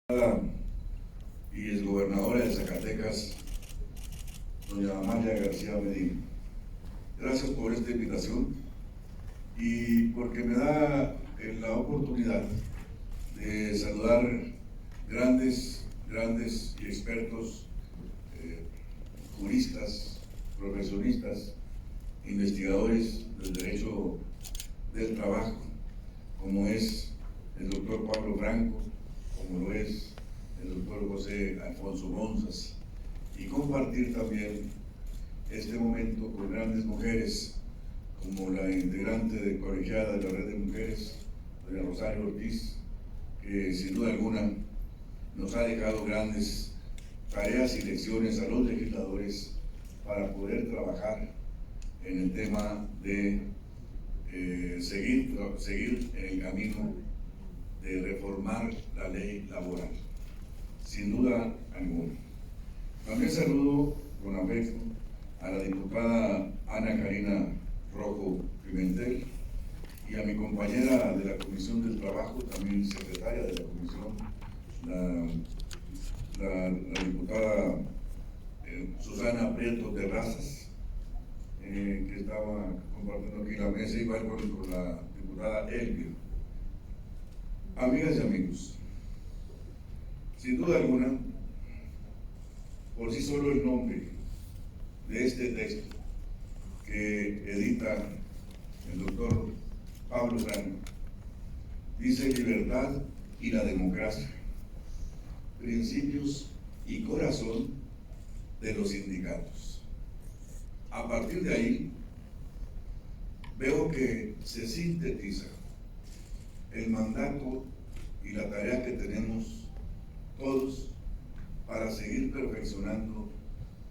Y exgobernadora de Zacatecas, doña Amalia García Medina. Gracias por esta invitación y porque me da la oportunidad de saludar grandes y expertos, juristas, profesionistas, investigadores del derecho del trabajo, como es el doctor Pablo Franco, como lo es el doctor José Alfonso Gonzas, y compartir también este momento con grandes mujeres, como la integrante de colegiada de la Red de Mujeres, doña Rosario Ortiz, que sin duda alguna nos ha dejado grandes tareas y lecciones a los legisladores para poder trabajar en el tema de seguir en el camino de reformar la ley laboral, sin duda alguna. También saludo con afecto a la diputada Ana Karina Rojo Pimentel y a mi compañera de la Comisión del Trabajo, también secretaria de la Comisión, la diputada Susana Prieto Terrazas, que estaba compartiendo aquí la mesa, igual con la diputada Elvia. Amigas y amigos, sin duda alguna, por sí solo el nombre de este texto que edita el doctor Pablo Franco dice: libertad y la democracia, principios y corazón de los sindicatos. A partir de ahí, veo que se sintetiza el mandato y la tarea que tenemos todos para seguir perfeccionando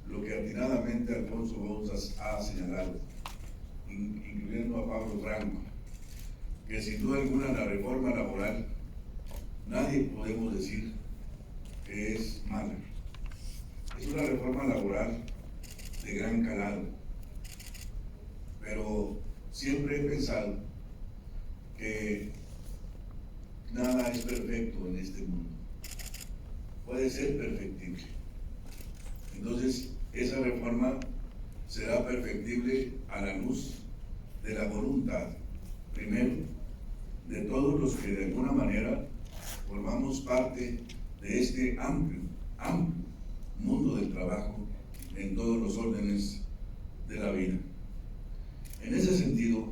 lo que atinadamente Alfonso Gonzas ha señalado, incluyendo a Pablo Franco, que sin duda alguna la reforma laboral nadie podemos decir que es mala. Es una reforma laboral de gran calado, pero siempre he pensado que nada es perfecto en este mundo. Puede ser perfectible. Entonces, esa reforma será perfectible a la luz de la voluntad, primero, de todos los que de alguna manera formamos parte de este amplio mundo del trabajo en todos los órdenes de la vida. En ese sentido,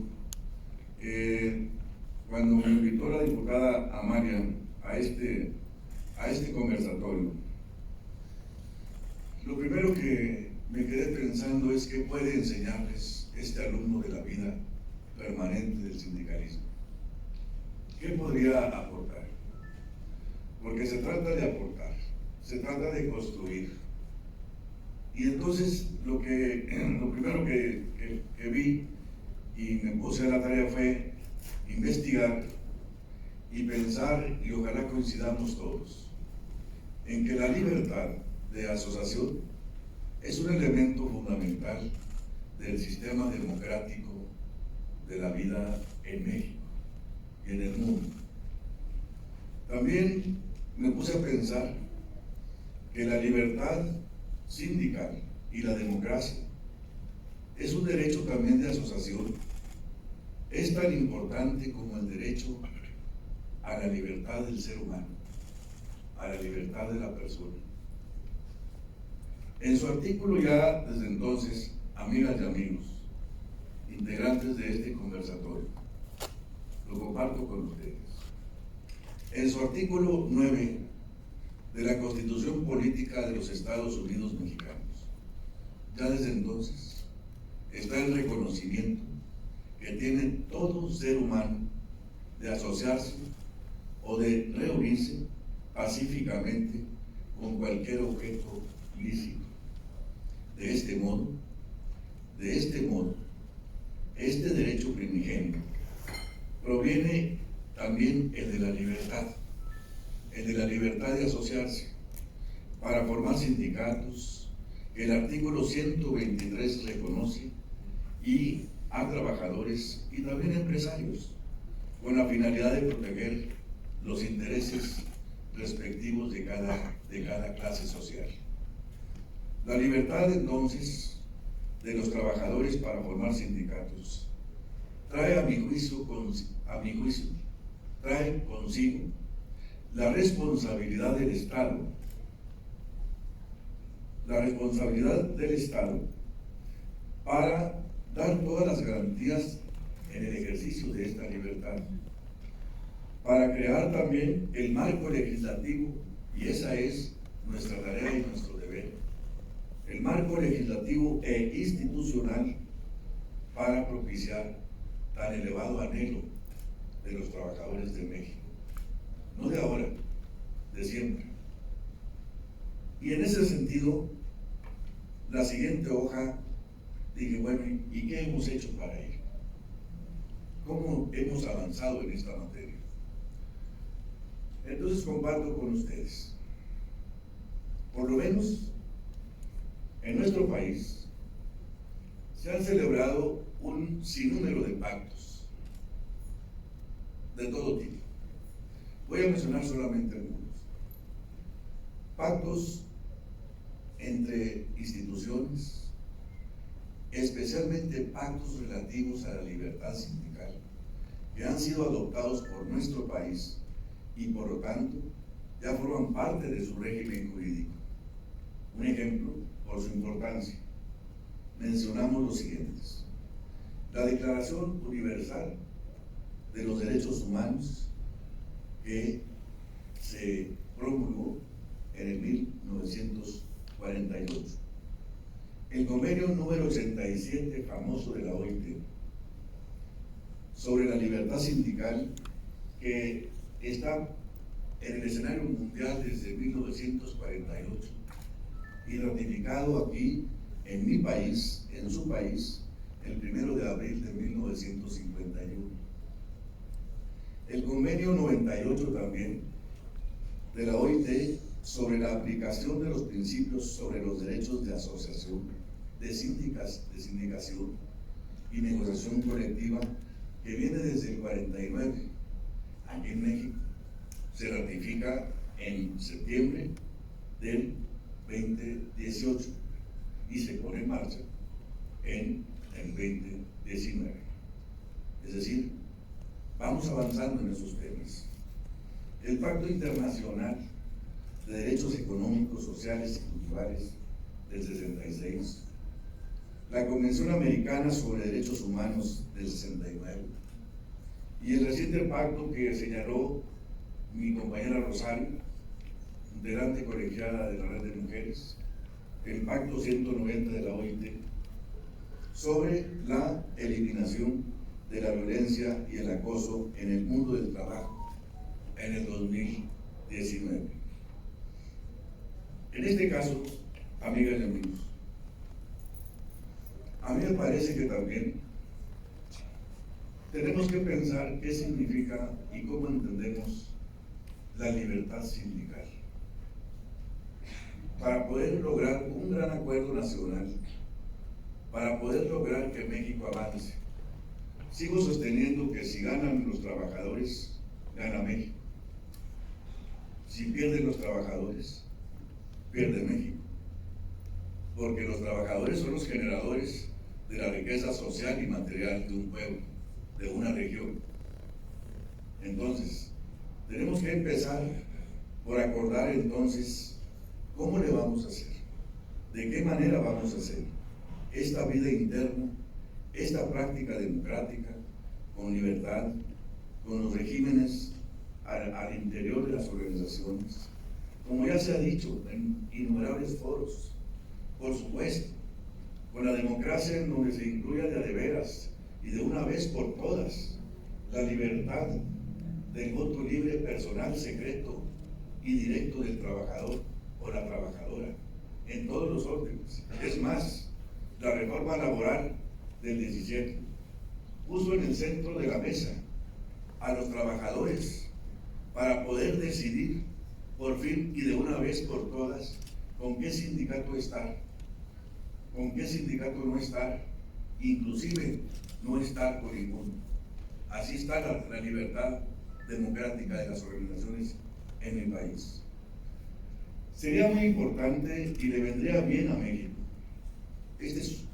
cuando me invitó la diputada Amalia a este conversatorio, lo primero que me quedé pensando es qué puede enseñarles este alumno de la vida permanente del sindicalismo. ¿Qué podría aportar? Porque se trata de aportar, se trata de construir. Y entonces lo primero que vi y me puse a la tarea fue investigar y pensar, y ojalá coincidamos todos, en que la libertad de asociación es un elemento fundamental del sistema democrático de la vida en México y en el mundo. También me puse a pensar que la libertad sindical y la democracia es un derecho también de asociación. Es tan importante como el derecho a la libertad del ser humano, a la libertad de la persona. En su artículo ya desde entonces, amigas y amigos, integrantes de este conversatorio, lo comparto con ustedes. En su artículo 9 de la Constitución Política de los Estados Unidos Mexicanos, ya desde entonces está el reconocimiento que tiene todo ser humano de asociarse o de reunirse pacíficamente con cualquier objeto lícito. De este modo, este derecho primigenio proviene también el de la libertad de asociarse para formar sindicatos que el artículo 123 reconoce, y a trabajadores y también empresarios, con la finalidad de proteger los intereses respectivos de cada clase social. La libertad, entonces, de los trabajadores para formar sindicatos trae, a mi juicio, trae consigo la responsabilidad del Estado, para dar todas las garantías en el ejercicio de esta libertad, para crear también el marco legislativo, y esa es nuestra tarea y nuestro deber, el marco legislativo e institucional para propiciar tan elevado anhelo de los trabajadores de México, no de ahora, de siempre. Y en ese sentido, la siguiente hoja, dije, bueno, ¿y qué hemos hecho para ello? ¿Cómo hemos avanzado en esta materia? Entonces comparto con ustedes, por lo menos en nuestro país se han celebrado un sinnúmero de pactos de todo tipo. Voy a mencionar solamente algunos. Pactos entre instituciones, especialmente pactos relativos a la libertad sindical, que han sido adoptados por nuestro país y por lo tanto ya forman parte de su régimen jurídico. Un ejemplo, por su importancia, mencionamos los siguientes: la Declaración Universal de los Derechos Humanos, que se promulgó en el 1948, el convenio número 87, famoso de la OIT, sobre la libertad sindical, que está en el escenario mundial desde 1948 y ratificado aquí en mi país, en su país, el 1 de abril de 1951. El convenio 98 también de la OIT sobre la aplicación de los principios sobre los derechos de asociación, de sindicación y negociación colectiva, que viene desde el 49, aquí en México, se ratifica en septiembre del 2018 y se pone en marcha en el 2019. Es decir, vamos avanzando en esos temas. El Pacto Internacional de Derechos Económicos, Sociales y Culturales del 66, la Convención Americana sobre Derechos Humanos del 69 y el reciente pacto que señaló mi compañera Rosario, integrante colegiada de la Red de Mujeres, el Pacto 190 de la OIT sobre la eliminación de la violencia y el acoso en el mundo del trabajo en el 2019. En este caso, amigas y amigos, a mí me parece que también tenemos que pensar qué significa y cómo entendemos la libertad sindical para poder lograr un gran acuerdo nacional, para poder lograr que México avance. Sigo sosteniendo que si ganan los trabajadores, gana México. Si pierden los trabajadores, pierde México. Porque los trabajadores son los generadores de la riqueza social y material de un pueblo, de una región. Entonces, tenemos que empezar por acordar entonces cómo le vamos a hacer, de qué manera vamos a hacer esta vida interna, esta práctica democrática, con libertad, con los regímenes al interior de las organizaciones, como ya se ha dicho en innumerables foros, por supuesto, con la democracia en donde se incluya de a de veras y de una vez por todas la libertad del voto libre, personal, secreto y directo del trabajador o la trabajadora en todos los órdenes. Es más, la reforma laboral del 17 puso en el centro de la mesa a los trabajadores para poder decidir por fin y de una vez por todas con qué sindicato estar, con qué sindicato no estar, inclusive no estar con ninguno. Así está la libertad democrática de las organizaciones en mi país. Sería muy importante y le vendría bien a México. Estas es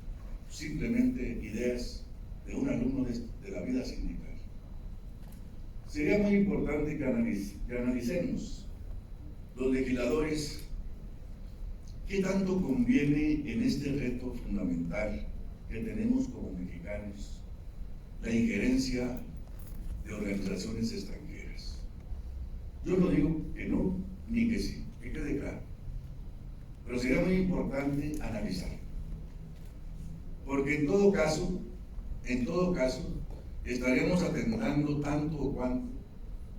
simplemente ideas de un alumno de la vida sindical. Sería muy importante que analicemos los legisladores qué tanto conviene en este reto fundamental que tenemos como mexicanos la injerencia de organizaciones extranjeras. Yo no digo que no, ni que sí, que quede claro. Pero sería muy importante analizar. Porque en todo caso, estaríamos atentando tanto o cuanto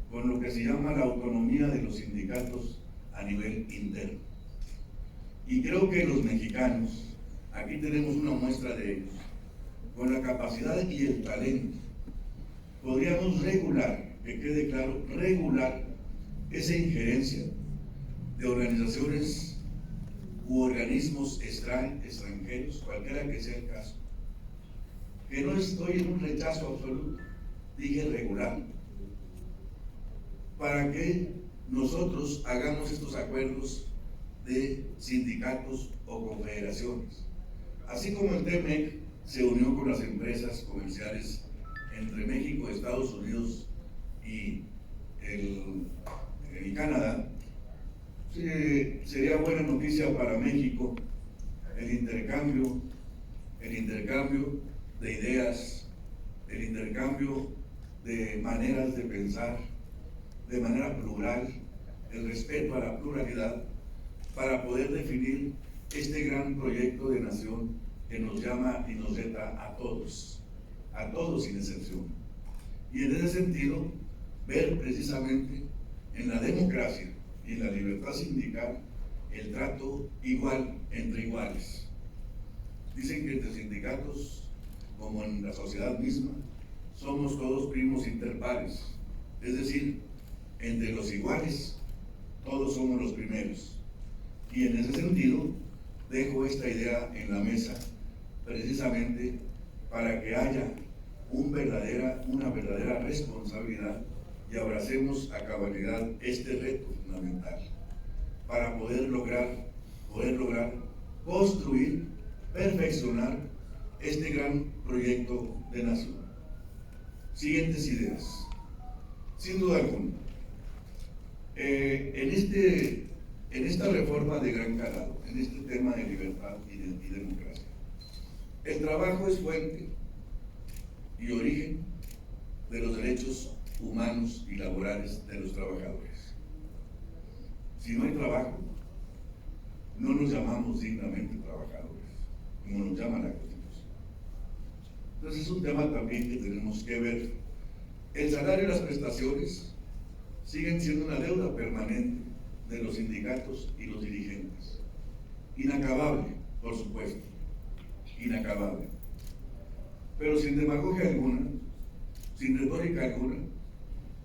con lo que se llama la autonomía de los sindicatos a nivel interno. Y creo que los mexicanos, aquí tenemos una muestra de ellos, con la capacidad y el talento, podríamos regular, que quede claro, regular esa injerencia de organizaciones u organismos extranjeros, cualquiera que sea el caso. Que no estoy en un rechazo absoluto, dije regular, para que nosotros hagamos estos acuerdos de sindicatos o confederaciones. Así como el TEMEC se unió con las empresas comerciales entre México, Estados Unidos y Canadá, sería buena noticia para México el intercambio de ideas, el intercambio de maneras de pensar de manera plural, el respeto a la pluralidad, para poder definir este gran proyecto de nación que nos llama y nos reta a todos sin excepción. Y en ese sentido, ver precisamente en la democracia y en la libertad sindical el trato igual entre iguales. Dicen que entre sindicatos, como en la sociedad misma, somos todos primos interpares, es decir, entre los iguales, todos somos los primeros. Y en ese sentido, dejo esta idea en la mesa, precisamente para que haya una verdadera responsabilidad y abracemos a cabalidad este reto fundamental para poder lograr construir, perfeccionar este gran proyecto de nación. Siguientes ideas. Sin duda alguna, en esta reforma de gran calado, en este tema de libertad y democracia, el trabajo es fuente y origen de los derechos humanos y laborales de los trabajadores. Si no hay trabajo, no nos llamamos dignamente trabajadores, como nos llama la Constitución. Entonces es un tema también que tenemos que ver. El salario y las prestaciones siguen siendo una deuda permanente de los sindicatos y los dirigentes. Inacabable, por supuesto, inacabable. Pero sin demagogia alguna, sin retórica alguna,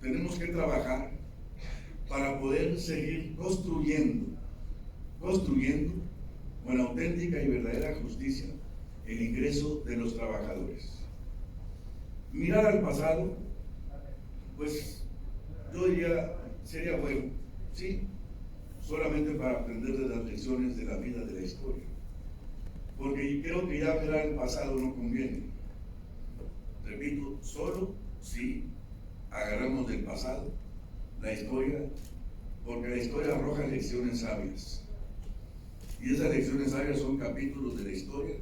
tenemos que trabajar para poder seguir construyendo con auténtica y verdadera justicia el ingreso de los trabajadores. Mirar al pasado, pues yo diría, sería bueno, sí, solamente para aprender de las lecciones de la vida, de la historia. Porque creo que ya mirar el pasado no conviene. Repito, solo si agarramos del pasado la historia, porque la historia arroja lecciones sabias. Y esas lecciones sabias son capítulos de la historia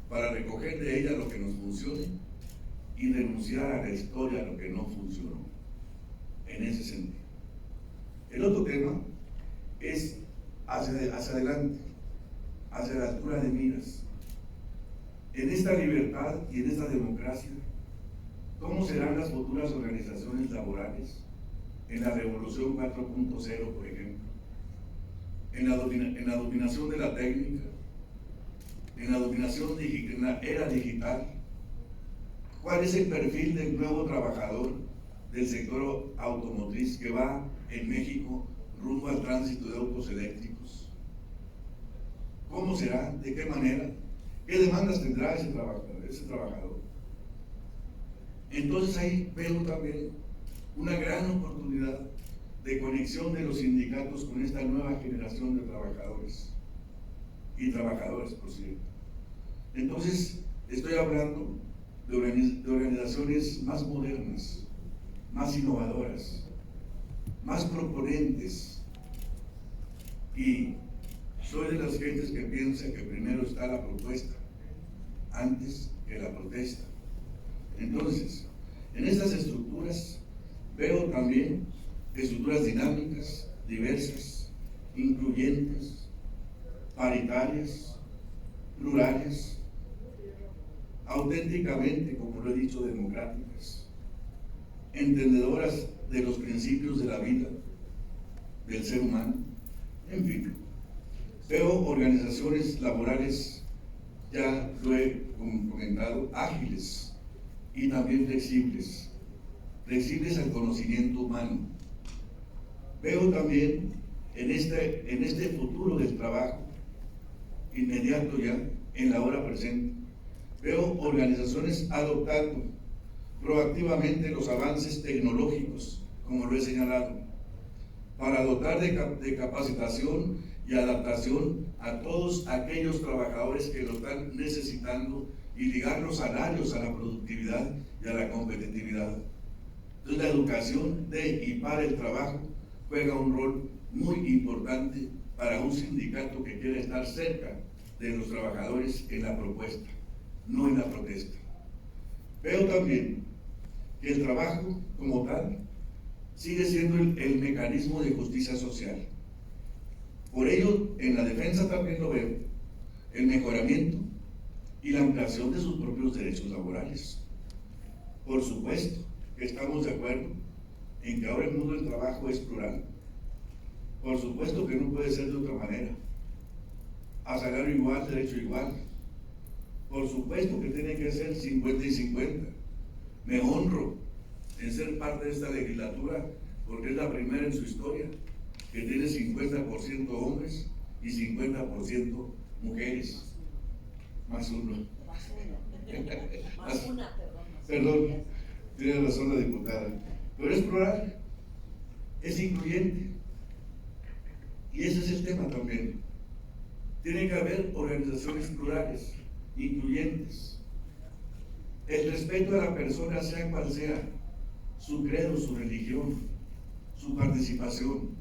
para recoger de ella lo que nos funcione y renunciar a la historia a lo que no funcionó. En ese sentido. El otro tema es hacia adelante, hacia la altura de miras. En esta libertad y en esta democracia, ¿cómo serán las futuras organizaciones laborales en la Revolución 4.0, por ejemplo? En la dominación de la técnica, en la dominación en la era digital. ¿Cuál es el perfil del nuevo trabajador del sector automotriz que va en México rumbo al tránsito de autos eléctricos? ¿Cómo será? ¿De qué manera? ¿Qué demandas tendrá ese trabajador? Entonces ahí veo también una gran oportunidad de conexión de los sindicatos con esta nueva generación de trabajadores y trabajadoras, por cierto. Entonces, estoy hablando de organizaciones más modernas, más innovadoras, más proponentes, y soy de las gentes que piensa que primero está la propuesta antes que la protesta. Entonces, en estas estructuras veo también estructuras dinámicas, diversas, incluyentes, paritarias, plurales, auténticamente, como lo he dicho, democráticas, entendedoras de los principios de la vida, del ser humano, en fin. Veo organizaciones laborales, ya lo he comentado, ágiles y también flexibles al conocimiento humano. Veo también en este futuro del trabajo, inmediato ya, en la hora presente, veo organizaciones adoptando proactivamente los avances tecnológicos, como lo he señalado, para dotar de capacitación y adaptación a todos aquellos trabajadores que lo están necesitando y ligar los salarios a la productividad y a la competitividad. Entonces, la educación de y para el trabajo juega un rol muy importante para un sindicato que quiere estar cerca de los trabajadores en la propuesta, no en la protesta. Veo también que el trabajo como tal sigue siendo el mecanismo de justicia social. Por ello, en la defensa también lo veo, el mejoramiento y la ampliación de sus propios derechos laborales. Por supuesto que estamos de acuerdo en que ahora el mundo del trabajo es plural. Por supuesto que no puede ser de otra manera. A salario igual, derecho igual. Por supuesto que tiene que ser 50 y 50. Me honro en ser parte de esta legislatura porque es la primera en su historia que tiene 50% hombres y 50% mujeres. Más uno. Más una, perdón. Tiene razón la diputada. Pero es plural, es incluyente. Y ese es el tema también. Tiene que haber organizaciones plurales, incluyentes. El respeto a la persona, sea cual sea su credo, su religión, su participación,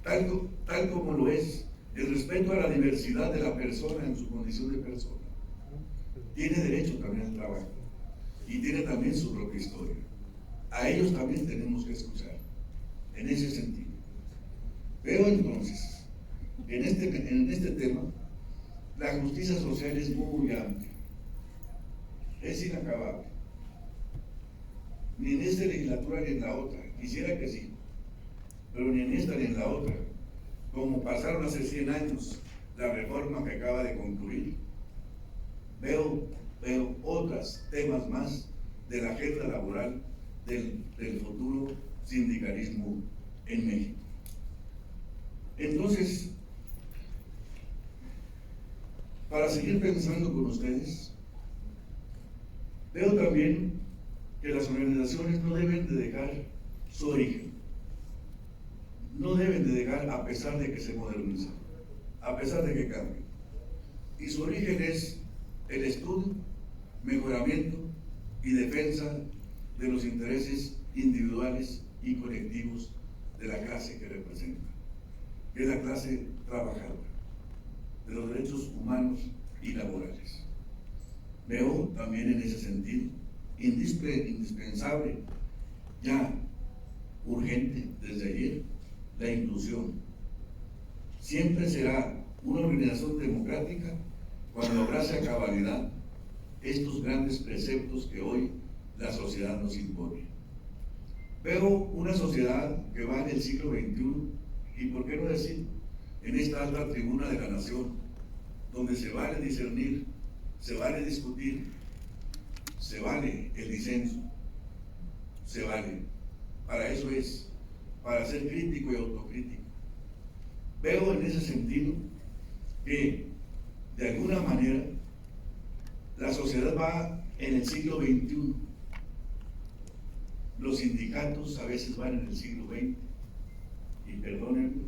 tal como lo es el respeto a la diversidad de la persona en su condición de persona. Tiene derecho también al trabajo y tiene también su propia historia. A ellos también tenemos que escuchar, en ese sentido. Veo entonces, en este tema, la justicia social es muy amplia, es inacabable. Ni en esta legislatura ni en la otra, quisiera que sí, pero ni en esta ni en la otra, como pasaron hace 100 años la reforma que acaba de concluir. Veo otros temas más de la agenda laboral del futuro sindicalismo en México. Entonces, para seguir pensando con ustedes, veo también que las organizaciones no deben de dejar su origen, no deben de dejar a pesar de que se modernizan, a pesar de que cambien. Y su origen es el estudio, mejoramiento y defensa de los intereses individuales y colectivos de la clase que representa, que es la clase trabajadora, de los derechos humanos y laborales. Veo también en ese sentido indispensable, ya urgente desde ayer, la inclusión. Siempre será una organización democrática cuando abrace a cabalidad estos grandes preceptos que hoy la sociedad nos impone. Veo una sociedad que va en el siglo XXI, y por qué no decir, en esta alta tribuna de la nación, donde se vale discernir, se vale discutir, se vale el disenso, se vale. Para eso es, para ser crítico y autocrítico. Veo en ese sentido que, de alguna manera, la sociedad va en el siglo XXI, los sindicatos a veces van en el siglo XX, y perdónenme,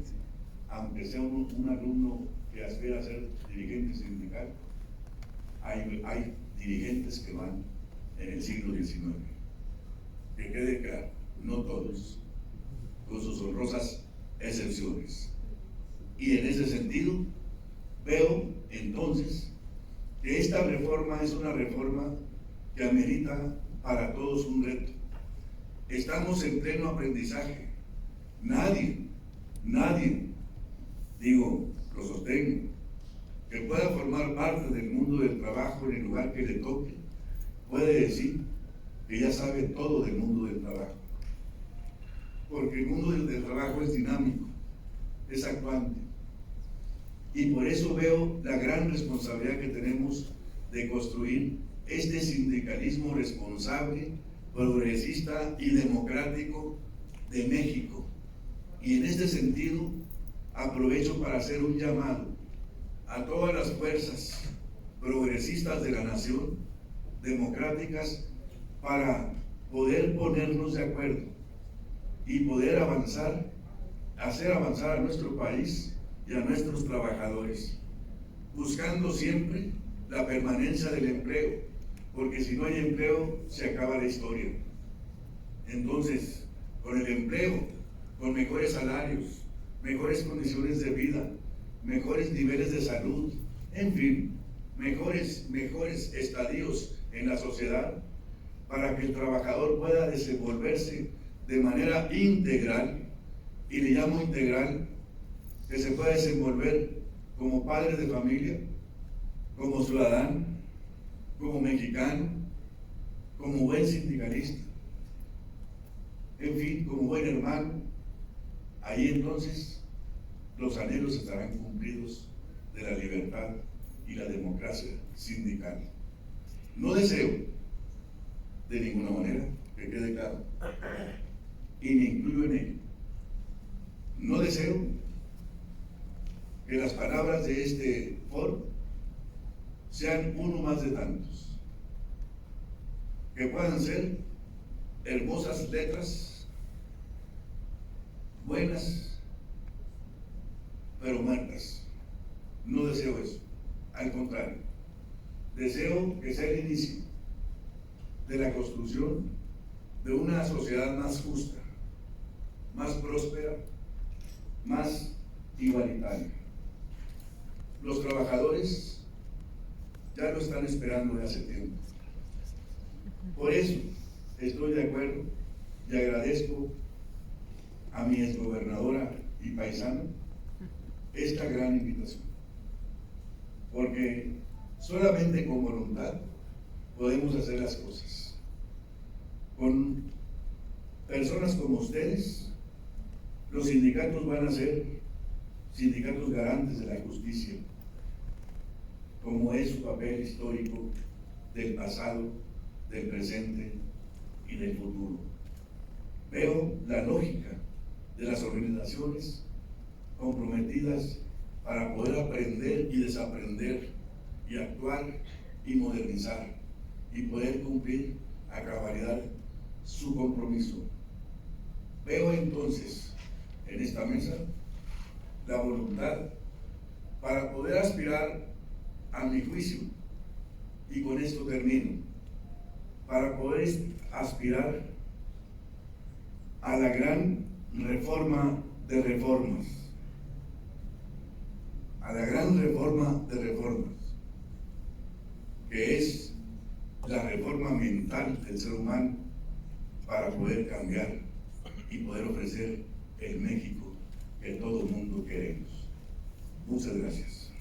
aunque sea un alumno que aspira a ser dirigente sindical, hay dirigentes que van en el siglo XIX. Que quede claro, no todos, con sus honrosas excepciones. Y en ese sentido, veo entonces que esta reforma es una reforma que amerita para todos un reto. Estamos en pleno aprendizaje. Nadie, digo, lo sostengo, que pueda formar parte del mundo del trabajo en el lugar que le toque, puede decir que ya sabe todo del mundo del trabajo. Porque el mundo del trabajo es dinámico, es actuante. Y por eso veo la gran responsabilidad que tenemos de construir este sindicalismo responsable, progresista y democrático de México. Y en este sentido, aprovecho para hacer un llamado a todas las fuerzas progresistas de la nación, democráticas, para poder ponernos de acuerdo y poder avanzar, hacer avanzar a nuestro país y a nuestros trabajadores, buscando siempre la permanencia del empleo, porque si no hay empleo, se acaba la historia. Entonces, con el empleo, con mejores salarios, mejores condiciones de vida, mejores niveles de salud, en fin, mejores estadios en la sociedad, para que el trabajador pueda desenvolverse de manera integral, y le llamo integral, que se pueda desenvolver como padre de familia, como ciudadano, como mexicano, como buen sindicalista, en fin, como buen hermano. Ahí entonces los anhelos estarán cumplidos de la libertad y la democracia sindical. No deseo, de ninguna manera, que quede claro, y me incluyo en ello, no deseo que las palabras de este foro sean uno más de tantos, que puedan ser hermosas letras, buenas, pero muertas. No deseo eso, al contrario, deseo que sea el inicio de la construcción de una sociedad más justa, más próspera, más igualitaria. Los trabajadores ya lo están esperando de hace tiempo. Por eso estoy de acuerdo y agradezco a mi exgobernadora y paisana esta gran invitación, porque solamente con voluntad podemos hacer las cosas. Con personas como ustedes, los sindicatos van a ser sindicatos garantes de la justicia, como es su papel histórico del pasado, del presente y del futuro. Veo la lógica de las organizaciones comprometidas para poder aprender y desaprender y actuar y modernizar y poder cumplir a cabalidad su compromiso. Veo entonces en esta mesa la voluntad para poder aspirar, a mi juicio, y con esto termino, para poder aspirar a la gran reforma de reformas, a la gran reforma de reformas, que es la reforma mental del ser humano para poder cambiar y poder ofrecer el México que todo el mundo queremos. Muchas gracias.